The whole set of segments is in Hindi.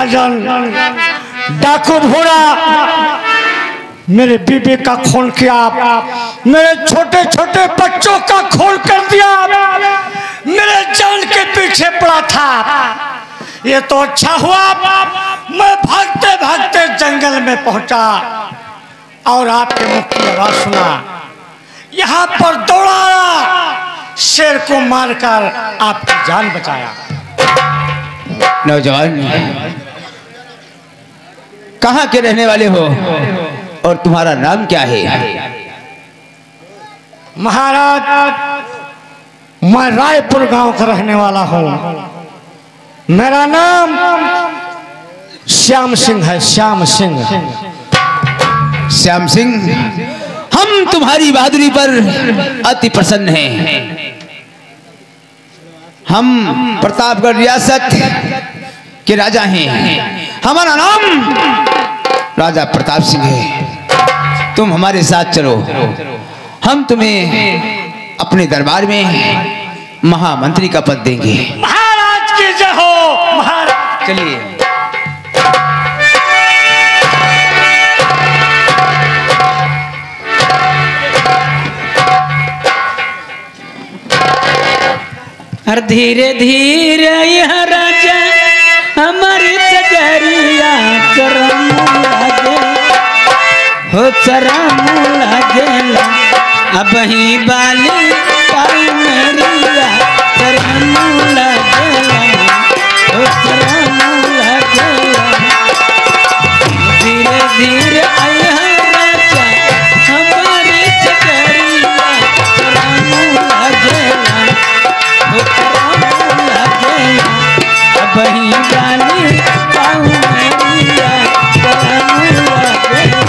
महाजन डाकू भोरा मेरे बीबी का खून किया, मेरे छोटे छोटे बच्चों का खून कर दिया, मेरे जान के पीछे पड़ा था। ये तो अच्छा हुआ मैं भागते भागते जंगल में पहुंचा और आपके मुख की आवाज सुना, यहाँ पर दौड़ा, शेर को मारकर आपकी जान बचाया। नौजवान, कहाँ के रहने वाले हो और तुम्हारा नाम क्या है? महाराज, मैं रायपुर गांव का रहने वाला हूँ। मेरा नाम श्याम सिंह है। श्याम सिंह। श्याम सिंह, हम तुम्हारी बहादुरी पर अति प्रसन्न हैं। हम प्रतापगढ़ रियासत के राजा हैं। हमारा नाम राजा प्रताप सिंह है। तुम हमारे साथ चलो, हम तुम्हें अपने दरबार में महामंत्री का पद देंगे। महाराज की जय हो। महाराज चलिए। और धीरे धीरे यह राजा हमारी चजरिया चरम लागे हो, चरम लागेला अब ही बाली पाई मेरिया चरम लागेला हो, चरम लागेला। धीरे धीरे यह राजा हमारी चजरिया चरम लागेला हो, चरम लागेला अब ही बाली पाई मेरिया चरम लागेला।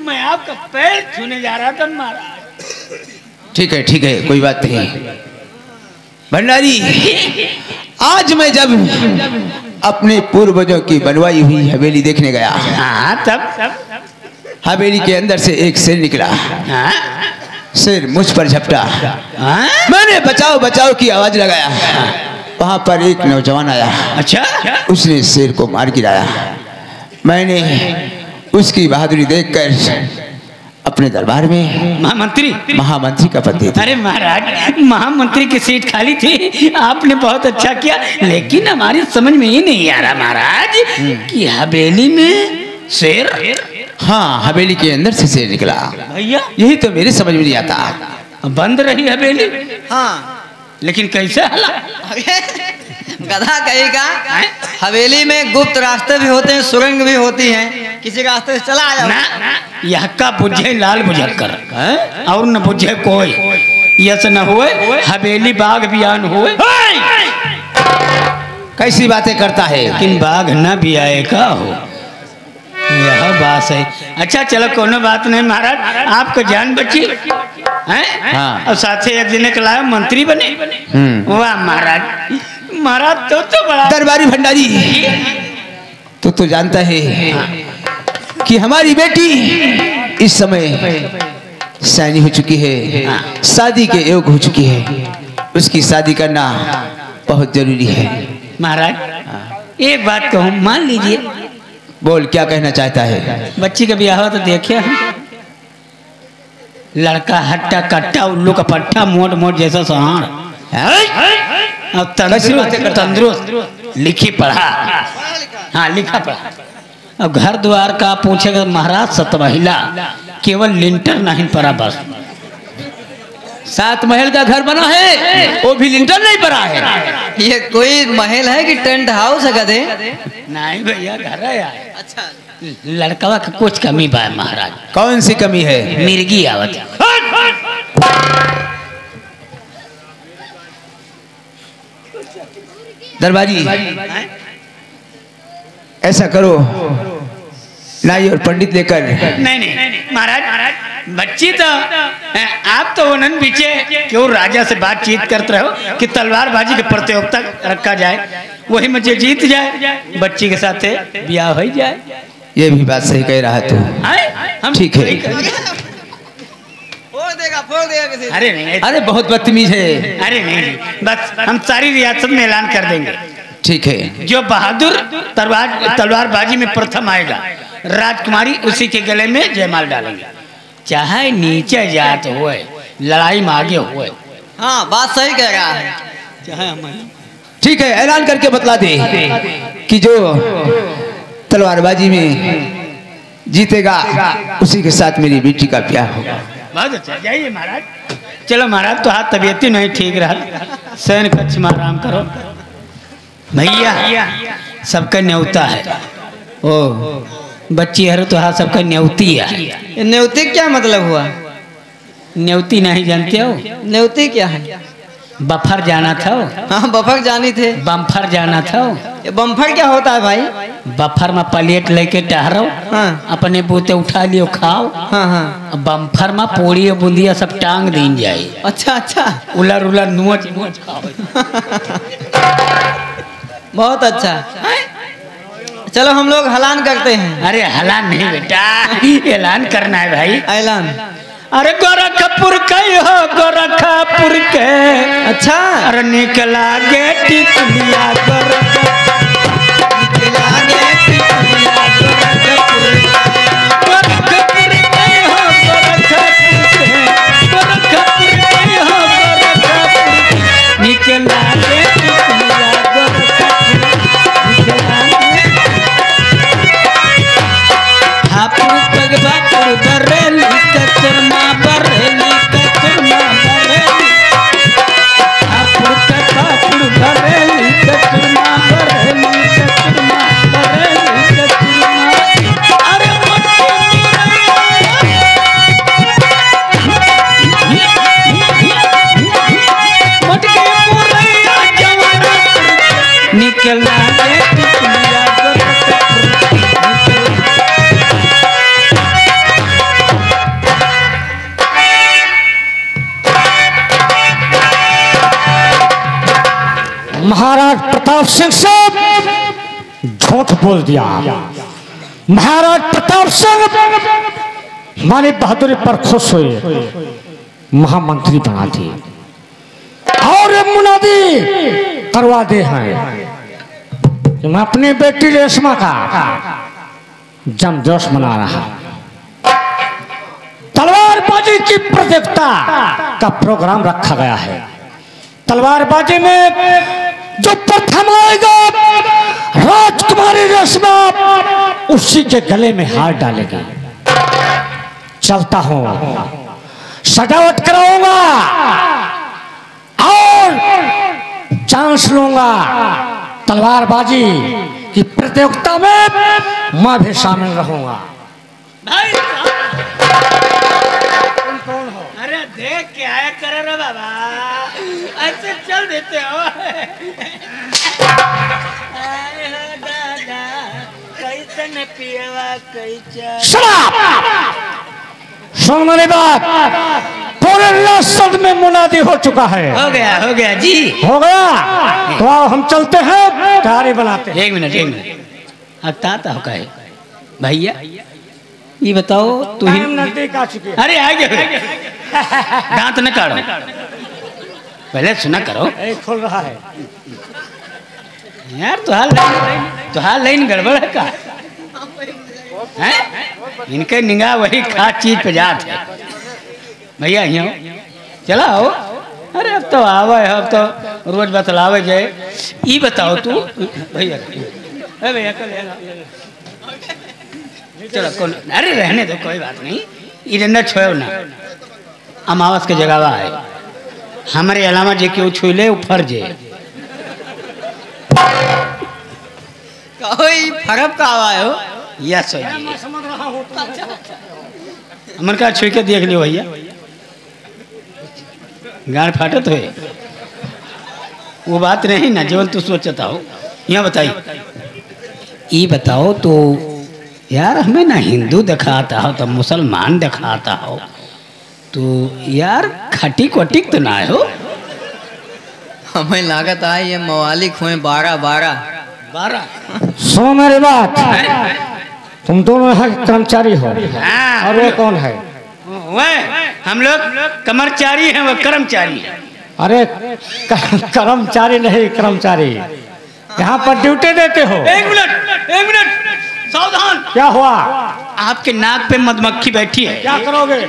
मैं आपका पैर छूने जा रहा था महाराज। ठीक है, कोई बात नहीं। भंडारी, आज मैं जब अपने पूर्वजों की बनवाई हुई हवेली देखने गया, हाँ, तब हवेली के अंदर से एक शेर निकला। हाँ? शेर मुझ पर झपटा। हाँ? मैंने बचाओ बचाओ की आवाज लगाया। वहां पर एक नौजवान आया। अच्छा, उसने शेर को मार गिराया। मैंने उसकी बहादुरी देखकर अपने दरबार में महामंत्री का पद दे दिया। अरे महाराज, महामंत्री की सीट खाली थी, आपने बहुत अच्छा किया, लेकिन हमारी समझ में ही नहीं आ रहा महाराज कि हवेली में शेर। हाँ, हवेली के अंदर से शेर निकला भैया। यही तो मेरे समझ में नहीं आता। बंद रही हवेली, हाँ, लेकिन कैसे हला? गधा कहेगा। हवेली में गुप्त रास्ते भी होते हैं, सुरंग भी होती हैं, किसी रास्ते से चला आया ना, यह का बुझे लाल बुझक्कर और न बुझे कोई, यस न हुए हवेली बाग बियान हुए। कैसी बातें करता है? लेकिन बाघ न भी आए का हो, यह बात है। अच्छा चलो, कोनो बात नहीं महाराज, आपको जान बची हैं। हाँ। और साथ ही एक दिन के लाए मंत्री बने। वाह महाराज, महाराज तो बड़ा दरबारी भंडारी, तो जानता है कि हमारी बेटी इस समय सैनी हो चुकी है, शादी के योग हो चुकी है। उसकी शादी करना बहुत जरूरी है। महाराज एक बात कहूँ, मान लीजिए। बोल, क्या कहना चाहता है? बच्ची का ब्याह हो तो देखे हम, लड़का हट्टा कट्टा उल्लू का पट्टा मोट मोट जैसा सहार, अब तंदुरुस्त, लिखी पढ़ा। हाँ, लिखा पढ़ा। अब घर द्वार का पूछेगा महाराज, सत महिला, केवल लिंटर नहीं पड़ा बस। 7 महल का घर बना है, वो भी लिंटर नहीं पड़ा है। ये कोई महल है कि टेंट हाउस है गधे? नहीं भैया, घर है यार। अच्छा, लड़कवा का कुछ कमी बा महाराज। कौन सी कमी है? मिर्गी आवत। दरबारी, ऐसा करो, नाई और पंडित लेकर। नहीं महाराज, बच्ची तो आप तो उन्होंने पीछे क्यों राजा से बातचीत करते रहो कि तलवारबाजी की प्रतियोगिता रखा जाए, वही मुझे जीत जाए, बच्ची के साथ ब्याह हो जाए। ये भी बात सही कह रहा तू। हम ठीक है, फोड़ देगा दिया किसी ने। अरे नहीं, अरे बहुत बदतमीज है। अरे नहीं, बस हम सारी रियासत में ऐलान कर देंगे, ठीक है। जो बहादुर तलवारबाजी में प्रथम आएगा राजकुमारी उसी के गले में जयमाल डालेंगे, चाहे नीचे जात हुए, लड़ाई में आगे हुए। हाँ बात सही कह रहा है। चाहे हमारे ठीक है, ऐलान करके बतला दे कि जो तलवारबाजी में जीतेगा उसी के साथ मेरी बेटी का ब्याह होगा। बहुत अच्छा, जाइए महाराज। चलो महाराज, तो हाथ तबीयत ही नहीं ठीक रहा, शयन कक्ष में आराम करो। भैया सबका न्योता है, ओ बच्ची हर तो हाँ सबका न्योती है। ये न्योती क्या मतलब हुआ? न्योती नहीं जानते हो? न्योती क्या है? बफर जाना था, हाँ बफर जानी थे। बम्फर जाना था। ये बम्फर क्या होता है भाई? बफर में प्लेट लेके टहरो, हाँ अपने बूते उठा लियो खाओ। हाँ हाँ। बम्फर में पोड़ी बूंदिया सब टांग दीन जाए। अच्छा अच्छा, उलर उलर नोच नोच खाओ। बहुत अच्छा। चलो हम लोग हलान करते हैं। अरे हलान नहीं बेटा, ऐलान करना है भाई। ऐलान? अरे गोरखपुर के हो, गोरखपुर के। अच्छा। अरे निकला गे टिकुलिया गोरखपुर के हो, गोरखपुर के हो, गोरखपुर निकला गे टिकुलिया गोरखपुर, निकला गे हापुर तगबापुर बरेली कचरमा, बरेली कचरमा, बरेली हापुर तगबापुर बरेली कचरमा, बरेली कचरमा, बरेली कचरमा। अरे मटके मुरैया जवाना निकला गे टिकुलिया गोरखपुर, महाराज प्रताप सिंह साहब झूठ बोल दिया। महाराज प्रताप सिंह हमारी बहादुरी पर खुश हुए, महामंत्री बना दिए और ये मुनादी करवा दे हैं कि मैं अपनी बेटी रेशमा का जन्मदिवस मना रहा। तलवारबाजी की प्रतियोगिता का प्रोग्राम रखा गया है। तलवारबाजी में जो प्रथम आएगा राजकुमारी रेशमा उसी के गले में हार डालेगा। चलता हूं, सजावट कराऊंगा और चांस लूंगा। तलवारबाजी की प्रतियोगिता में मैं भी शामिल रहूंगा। भाई कौन हो? अरे देख के आया करे रे बाबा, ऐसे चल देते हो। आए हो दादा, कैसन पियवा कैसा। सुन मेरी बात, पूरे रियासत में मुनादी हो चुका है। हो गया जी, हो गया। तो आओ हम चलते हैं, तैयारी बनाते हैं। एक मिनट अगता हो कहे भैया, ये बताओ तू ही नजदीक आ चुके। अरे आगे दांत न काढ़ो, पहले सुना करो। खुल रहा है यार, तुहार लाइन गड़बड़ है का है? इनके निगाह वही खास चीज पे जात है। भैया यहाँ चला हो। अरे अब तो आवे है, अब तो रोज बतलावे जाए। ये बताओ तू भैया, भैया चलो कौन, अरे रहने दो कोई बात नहीं, इधर छोड़ो ना। अमावस के जगह है हमारे अलावा जे क्यों छू ले फर्ज है। कोई फरक का आवा हो? यस हमन का छू के देख लियो भैया, गाड़ फाटत हो वो बात नहीं ना जीवन तू सोचता हो। यहाँ बताइए, ये बताओ तो यार, हमें ना हिंदू दिखाता हो तो मुसलमान दिखाता हो, तो यार खटी कोटिक तो ना हो। हमें लागत है ये मवालिक हुए 12। सुनो मेरी बात, तुम दोनों यहाँ के कर्मचारी हो और वो कौन है? हम लोग कर्मचारी हैं, वो कर्मचारी है। अरे कर्मचारी नहीं, कर्मचारी यहाँ पर ड्यूटी देते हो। एक मिनट सावधान। क्या हुआ? आपके नाक पे मधुमक्खी बैठी है, क्या करोगे?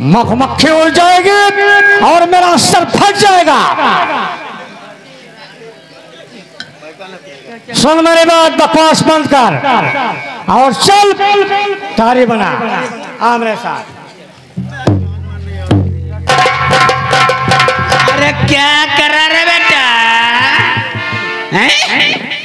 मधुमक्खी उड़ जाएगी और मेरा सर फट जाएगा। सुन मेरी बात, बकवास बंद कर और चल तारी बना। आ मेरे साथ। अरे क्या कर रहा रे बेटा? हैं?